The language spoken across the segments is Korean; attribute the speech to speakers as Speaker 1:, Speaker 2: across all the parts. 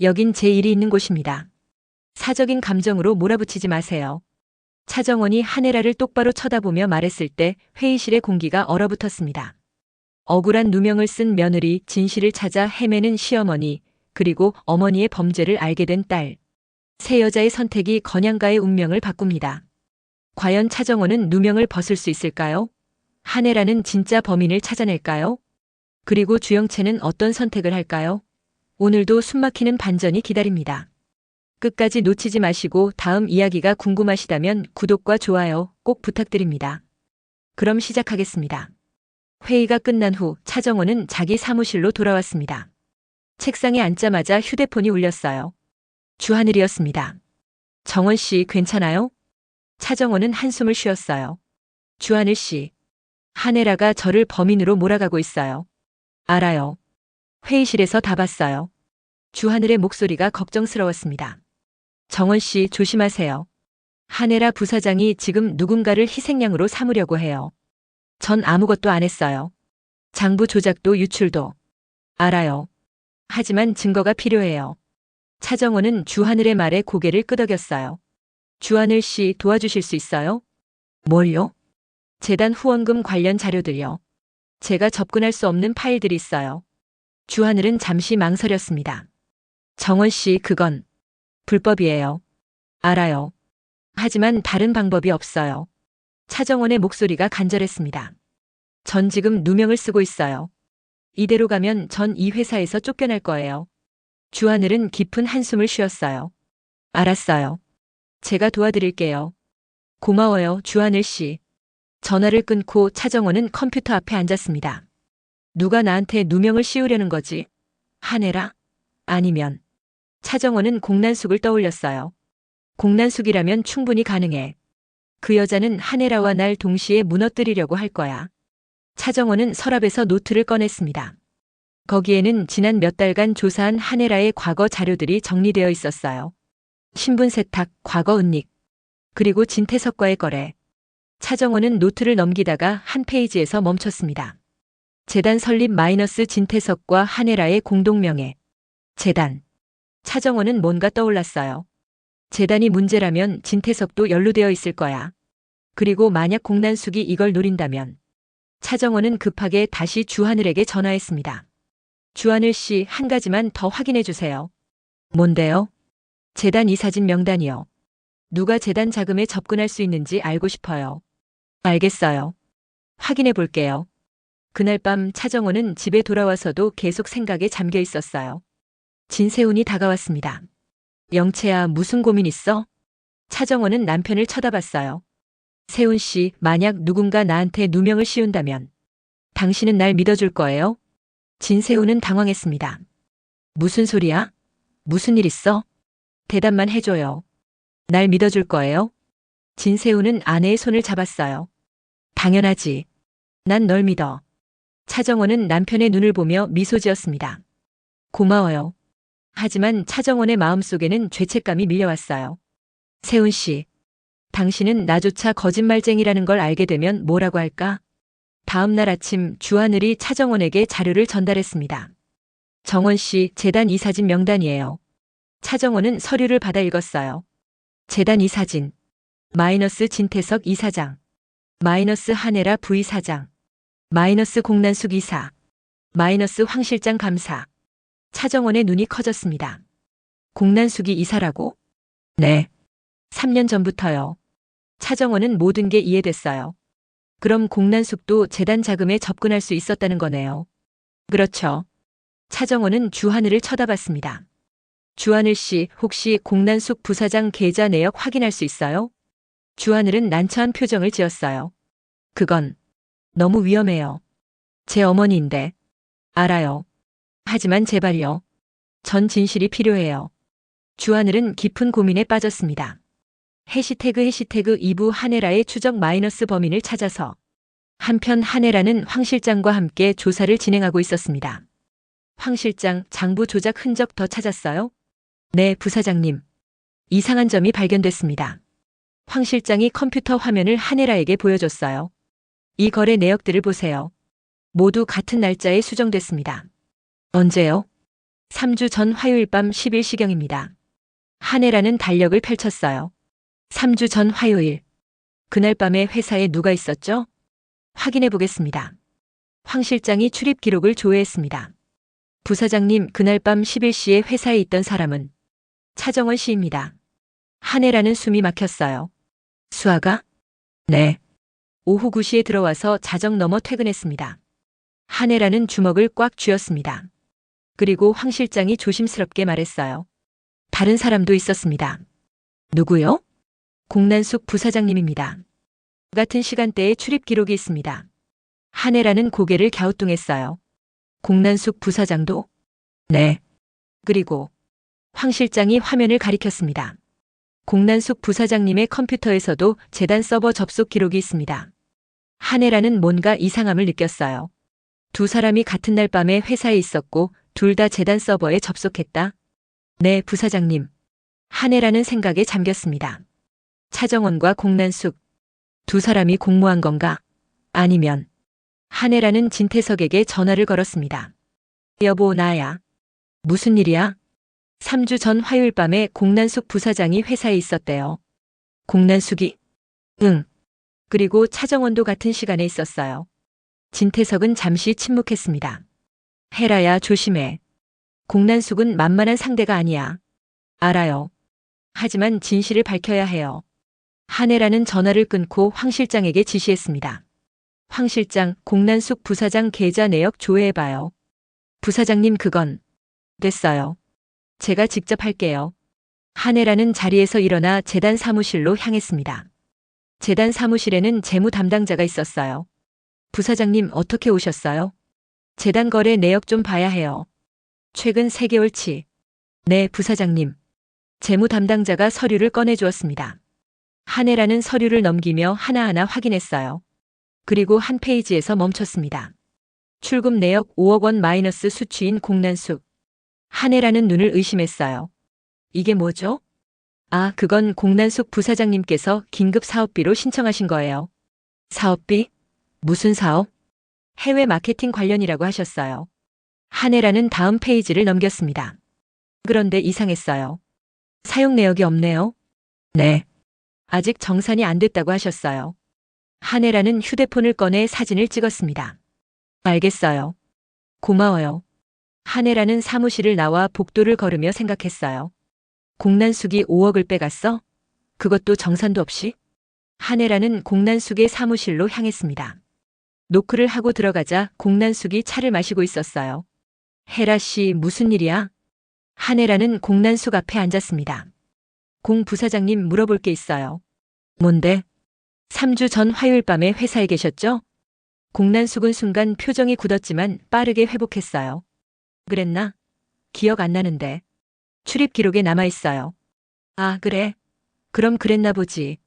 Speaker 1: 여긴 제 일이 있는 곳입니다. 사적인 감정으로 몰아붙이지 마세요. 차정원이 한혜라를 똑바로 쳐다보며 말했을 때 회의실의 공기가 얼어붙었습니다. 억울한 누명을 쓴 며느리, 진실을 찾아 헤매는 시어머니, 그리고 어머니의 범죄를 알게 된 딸. 세 여자의 선택이 건양가의 운명을 바꿉니다. 과연 차정원은 누명을 벗을 수 있을까요? 한혜라는 진짜 범인을 찾아낼까요? 그리고 주영채는 어떤 선택을 할까요? 오늘도 숨막히는 반전이 기다립니다. 끝까지 놓치지 마시고 다음 이야기가 궁금하시다면 구독과 좋아요 꼭 부탁드립니다. 그럼 시작하겠습니다. 회의가 끝난 후 차정원은 자기 사무실로 돌아왔습니다. 책상에 앉자마자 휴대폰이 울렸어요. 주하늘이었습니다. 정원 씨 괜찮아요? 차정원은 한숨을 쉬었어요. 주하늘 씨, 한혜라가 저를 범인으로 몰아가고 있어요. 알아요. 회의실에서 다 봤어요. 주하늘의 목소리가 걱정스러웠습니다. 정원 씨 조심하세요. 한혜라 부사장이 지금 누군가를 희생양으로 삼으려고 해요. 전 아무것도 안 했어요. 장부 조작도 유출도. 알아요. 하지만 증거가 필요해요. 차정원은 주하늘의 말에 고개를 끄덕였어요. 주하늘 씨 도와주실 수 있어요? 뭘요? 재단 후원금 관련 자료들요. 제가 접근할 수 없는 파일들이 있어요. 주하늘은 잠시 망설였습니다. 정원 씨 그건 불법이에요. 알아요. 하지만 다른 방법이 없어요. 차정원의 목소리가 간절했습니다. 전 지금 누명을 쓰고 있어요. 이대로 가면 전 이 회사에서 쫓겨날 거예요. 주하늘은 깊은 한숨을 쉬었어요. 알았어요. 제가 도와드릴게요. 고마워요, 주하늘 씨. 전화를 끊고 차정원은 컴퓨터 앞에 앉았습니다. 누가 나한테 누명을 씌우려는 거지? 한혜라? 아니면 차정원은 공난숙을 떠올렸어요. 공난숙이라면 충분히 가능해. 그 여자는 한혜라와 날 동시에 무너뜨리려고 할 거야. 차정원은 서랍에서 노트를 꺼냈습니다. 거기에는 지난 몇 달간 조사한 한혜라의 과거 자료들이 정리되어 있었어요. 신분 세탁, 과거 은닉, 그리고 진태석과의 거래. 차정원은 노트를 넘기다가 한 페이지에서 멈췄습니다. 재단 설립 마이너스 진태석과 한혜라의 공동명예. 재단. 차정원은 뭔가 떠올랐어요. 재단이 문제라면 진태석도 연루되어 있을 거야. 그리고 만약 공난숙이 이걸 노린다면. 차정원은 급하게 다시 주하늘에게 전화했습니다. 주하늘 씨, 한 가지만 더 확인해 주세요. 뭔데요? 재단 이사진 명단이요. 누가 재단 자금에 접근할 수 있는지 알고 싶어요. 알겠어요. 확인해 볼게요. 그날 밤 차정원은 집에 돌아와서도 계속 생각에 잠겨 있었어요. 진세훈이 다가왔습니다. 영채야, 무슨 고민 있어? 차정원은 남편을 쳐다봤어요. 세훈 씨, 만약 누군가 나한테 누명을 씌운다면 당신은 날 믿어줄 거예요? 진세훈은 당황했습니다. 무슨 소리야? 무슨 일 있어? 대답만 해줘요. 날 믿어줄 거예요? 진세훈은 아내의 손을 잡았어요. 당연하지. 난 널 믿어. 차정원은 남편의 눈을 보며 미소 지었습니다. 고마워요. 하지만 차정원의 마음속에는 죄책감이 밀려왔어요. 세훈 씨, 당신은 나조차 거짓말쟁이라는 걸 알게 되면 뭐라고 할까? 다음 날 아침 주하늘이 차정원에게 자료를 전달했습니다. 정원 씨, 재단 이사진 명단이에요. 차정원은 서류를 받아 읽었어요. 재단 이사진. 마이너스 진태석 이사장. 마이너스 한혜라 부이사장. 마이너스 공난숙 이사. 마이너스 황 실장 감사. 차정원의 눈이 커졌습니다. 공난숙이 이사라고? 네. 3년 전부터요. 차정원은 모든 게 이해됐어요. 그럼 공난숙도 재단 자금에 접근할 수 있었다는 거네요. 그렇죠. 차정원은 주하늘을 쳐다봤습니다. 주하늘 씨, 혹시 공난숙 부사장 계좌 내역 확인할 수 있어요? 주하늘은 난처한 표정을 지었어요. 그건 너무 위험해요. 제 어머니인데. 알아요. 하지만 제발요. 전 진실이 필요해요. 주하늘은 깊은 고민에 빠졌습니다. 해시태그 2부 한혜라의 추적 마이너스 범인을 찾아서. 한편 한혜라는 황 실장과 함께 조사를 진행하고 있었습니다. 황 실장, 장부 조작 흔적 더 찾았어요? 네, 부사장님. 이상한 점이 발견됐습니다. 황 실장이 컴퓨터 화면을 한혜라에게 보여줬어요. 이 거래 내역들을 보세요. 모두 같은 날짜에 수정됐습니다. 언제요? 3주 전 화요일 밤 10일시경입니다. 한혜라는 달력을 펼쳤어요. 3주 전 화요일. 그날 밤에 회사에 누가 있었죠? 확인해 보겠습니다. 황 실장이 출입 기록을 조회했습니다. 부사장님, 그날 밤 11시에 회사에 있던 사람은 차정원 씨입니다. 한혜라는 숨이 막혔어요. 수아가? 네. 오후 9시에 들어와서 자정 넘어 퇴근했습니다. 한혜라는 주먹을 꽉 쥐었습니다. 그리고 황 실장이 조심스럽게 말했어요. 다른 사람도 있었습니다. 누구요? 공난숙 부사장님입니다. 같은 시간대에 출입 기록이 있습니다. 한혜라는 고개를 갸우뚱했어요. 공난숙 부사장도? 네. 그리고 황 실장이 화면을 가리켰습니다. 공난숙 부사장님의 컴퓨터에서도 재단 서버 접속 기록이 있습니다. 한혜라는 뭔가 이상함을 느꼈어요. 두 사람이 같은 날 밤에 회사에 있었고 둘 다 재단 서버에 접속했다. 네, 부사장님. 한혜라는 생각에 잠겼습니다. 차정원과 공난숙. 두 사람이 공모한 건가? 아니면 한혜라는 진태석에게 전화를 걸었습니다. 여보, 나야. 무슨 일이야? 3주 전 화요일 밤에 공난숙 부사장이 회사에 있었대요. 공난숙이? 응. 그리고 차정원도 같은 시간에 있었어요. 진태석은 잠시 침묵했습니다. 혜라야, 조심해. 공난숙은 만만한 상대가 아니야. 알아요. 하지만 진실을 밝혀야 해요. 한혜라는 전화를 끊고 황 실장에게 지시했습니다. 황 실장, 공난숙 부사장 계좌 내역 조회해봐요. 부사장님, 그건 됐어요. 제가 직접 할게요. 한혜라는 자리에서 일어나 재단 사무실로 향했습니다. 재단 사무실에는 재무 담당자가 있었어요. 부사장님, 어떻게 오셨어요? 재단 거래 내역 좀 봐야 해요. 최근 3개월치. 네, 부사장님. 재무 담당자가 서류를 꺼내주었습니다. 한혜라는 서류를 넘기며 하나하나 확인했어요. 그리고 한 페이지에서 멈췄습니다. 출금 내역 5억 원 마이너스 수취인 공난숙. 한혜라는 눈을 의심했어요. 이게 뭐죠? 아, 그건 공난숙 부사장님께서 긴급 사업비로 신청하신 거예요. 사업비? 무슨 사업? 해외 마케팅 관련이라고 하셨어요. 한혜라는 다음 페이지를 넘겼습니다. 그런데 이상했어요. 사용 내역이 없네요. 네. 아직 정산이 안 됐다고 하셨어요. 한혜라는 휴대폰을 꺼내 사진을 찍었습니다. 알겠어요. 고마워요. 한혜라는 사무실을 나와 복도를 걸으며 생각했어요. 공난숙이 5억을 빼갔어? 그것도 정산도 없이? 한혜라는 공난숙의 사무실로 향했습니다. 노크를 하고 들어가자 공난숙이 차를 마시고 있었어요. 혜라 씨, 무슨 일이야? 한혜라는 공난숙 앞에 앉았습니다. 공 부사장님, 물어볼 게 있어요. 뭔데? 3주 전 화요일 밤에 회사에 계셨죠? 공난숙은 순간 표정이 굳었지만 빠르게 회복했어요. 그랬나? 기억 안 나는데. 출입 기록에 남아있어요. 아, 그래? 그럼 그랬나 보지.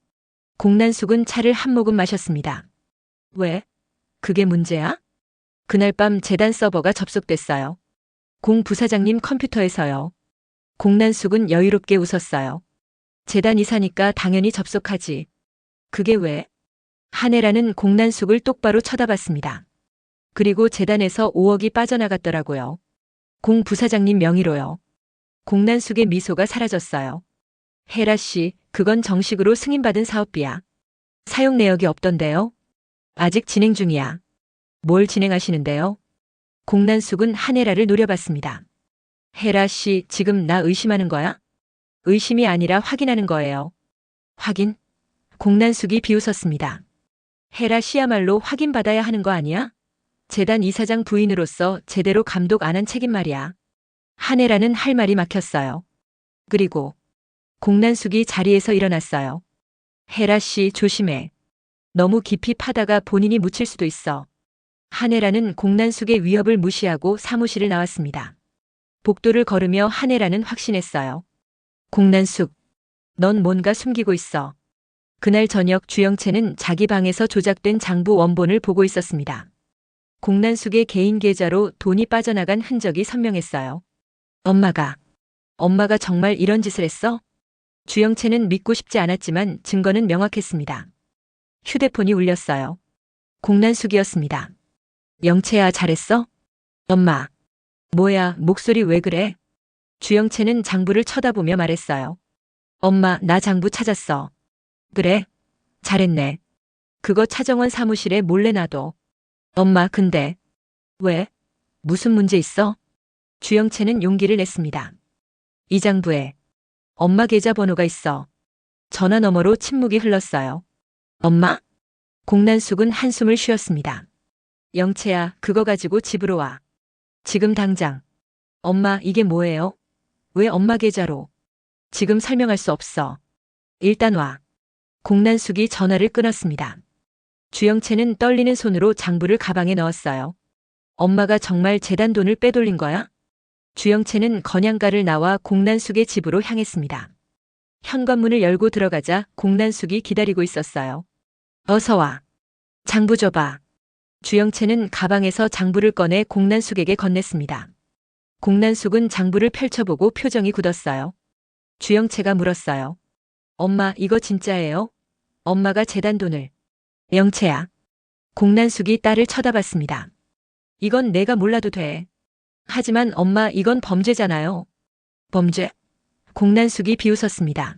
Speaker 1: 공난숙은 차를 한 모금 마셨습니다. 왜? 그게 문제야? 그날 밤 재단 서버가 접속됐어요. 공 부사장님 컴퓨터에서요. 공난숙은 여유롭게 웃었어요. 재단 이사니까 당연히 접속하지. 그게 왜? 한혜라는 공난숙을 똑바로 쳐다봤습니다. 그리고 재단에서 5억이 빠져나갔더라고요. 공 부사장님 명의로요. 공난숙의 미소가 사라졌어요. 혜라 씨, 그건 정식으로 승인받은 사업비야. 사용 내역이 없던데요? 아직 진행 중이야. 뭘 진행하시는데요? 공난숙은 한혜라를 노려봤습니다. 혜라 씨, 지금 나 의심하는 거야? 의심이 아니라 확인하는 거예요. 확인? 공난숙이 비웃었습니다. 혜라 씨야말로 확인받아야 하는 거 아니야? 재단 이사장 부인으로서 제대로 감독 안 한 책임 말이야. 한혜라는 할 말이 막혔어요. 그리고 공난숙이 자리에서 일어났어요. 혜라 씨, 조심해. 너무 깊이 파다가 본인이 묻힐 수도 있어. 한혜라는 공난숙의 위협을 무시하고 사무실을 나왔습니다. 복도를 걸으며 한혜라는 확신했어요. 공난숙, 넌 뭔가 숨기고 있어. 그날 저녁 주영채는 자기 방에서 조작된 장부 원본을 보고 있었습니다. 공난숙의 개인 계좌로 돈이 빠져나간 흔적이 선명했어요. 엄마가 정말 이런 짓을 했어? 주영채는 믿고 싶지 않았지만 증거는 명확했습니다. 휴대폰이 울렸어요. 공난숙이었습니다. 영채야, 잘했어? 엄마. 뭐야, 목소리 왜 그래? 주영채는 장부를 쳐다보며 말했어요. 엄마, 나 장부 찾았어. 그래? 잘했네. 그거 차정원 사무실에 몰래 놔둬. 엄마, 근데. 왜? 무슨 문제 있어? 주영채는 용기를 냈습니다. 이 장부에 엄마 계좌번호가 있어. 전화 너머로 침묵이 흘렀어요. 엄마? 공난숙은 한숨을 쉬었습니다. 영채야, 그거 가지고 집으로 와. 지금 당장. 엄마, 이게 뭐예요? 왜 엄마 계좌로? 지금 설명할 수 없어. 일단 와. 공난숙이 전화를 끊었습니다. 주영채는 떨리는 손으로 장부를 가방에 넣었어요. 엄마가 정말 재단 돈을 빼돌린 거야? 주영채는 건양가를 나와 공난숙의 집으로 향했습니다. 현관문을 열고 들어가자 공난숙이 기다리고 있었어요. 어서 와. 장부 줘봐. 주영채는 가방에서 장부를 꺼내 공난숙에게 건넸습니다. 공난숙은 장부를 펼쳐보고 표정이 굳었어요. 주영채가 물었어요. 엄마, 이거 진짜예요? 엄마가 재단 돈을. 영채야. 공난숙이 딸을 쳐다봤습니다. 이건 내가 몰라도 돼. 하지만 엄마, 이건 범죄잖아요. 범죄? 공난숙이 비웃었습니다.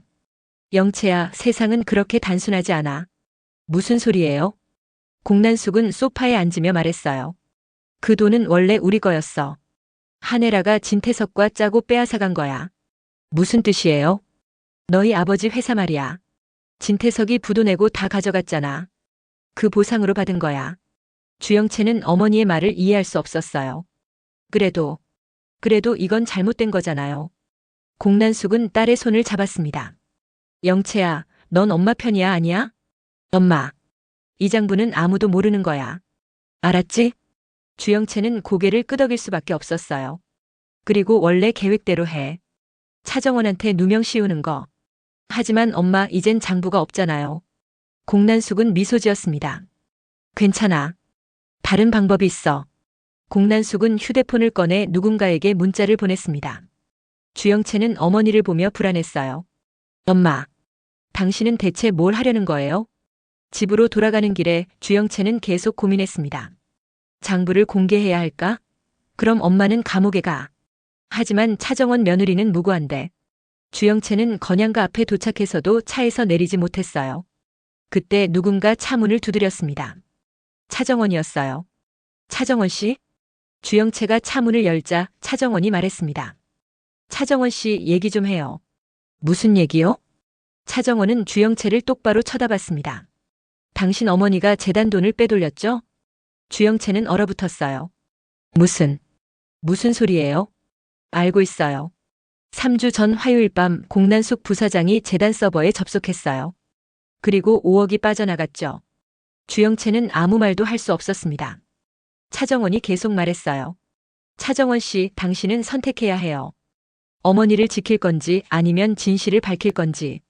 Speaker 1: 영채야, 세상은 그렇게 단순하지 않아. 무슨 소리예요? 공난숙은 소파에 앉으며 말했어요. 그 돈은 원래 우리 거였어. 한혜라가 진태석과 짜고 빼앗아간 거야. 무슨 뜻이에요? 너희 아버지 회사 말이야. 진태석이 부도 내고 다 가져갔잖아. 그 보상으로 받은 거야. 주영채는 어머니의 말을 이해할 수 없었어요. 그래도 이건 잘못된 거잖아요. 공난숙은 딸의 손을 잡았습니다. 영채야, 넌 엄마 편이야, 아니야? 엄마. 이 장부는 아무도 모르는 거야. 알았지? 주영채는 고개를 끄덕일 수밖에 없었어요. 그리고 원래 계획대로 해. 차정원한테 누명 씌우는 거. 하지만 엄마, 이젠 장부가 없잖아요. 공난숙은 미소 지었습니다. 괜찮아. 다른 방법이 있어. 공난숙은 휴대폰을 꺼내 누군가에게 문자를 보냈습니다. 주영채는 어머니를 보며 불안했어요. 엄마, 당신은 대체 뭘 하려는 거예요? 집으로 돌아가는 길에 주영채는 계속 고민했습니다. 장부를 공개해야 할까? 그럼 엄마는 감옥에 가. 하지만 차정원 며느리는 무고한데. 주영채는 건양가 앞에 도착해서도 차에서 내리지 못했어요. 그때 누군가 차문을 두드렸습니다. 차정원이었어요. 차정원 씨? 주영채가 차문을 열자 차정원이 말했습니다. 차정원 씨, 얘기 좀 해요. 무슨 얘기요? 차정원은 주영채를 똑바로 쳐다봤습니다. 당신 어머니가 재단 돈을 빼돌렸죠? 주영채는 얼어붙었어요. 무슨 소리예요? 알고 있어요. 3주 전 화요일 밤 공난숙 부사장이 재단 서버에 접속했어요. 그리고 5억이 빠져나갔죠. 주영채는 아무 말도 할 수 없었습니다. 차정원이 계속 말했어요. 차정원 씨, 당신은 선택해야 해요. 어머니를 지킬 건지 아니면 진실을 밝힐 건지.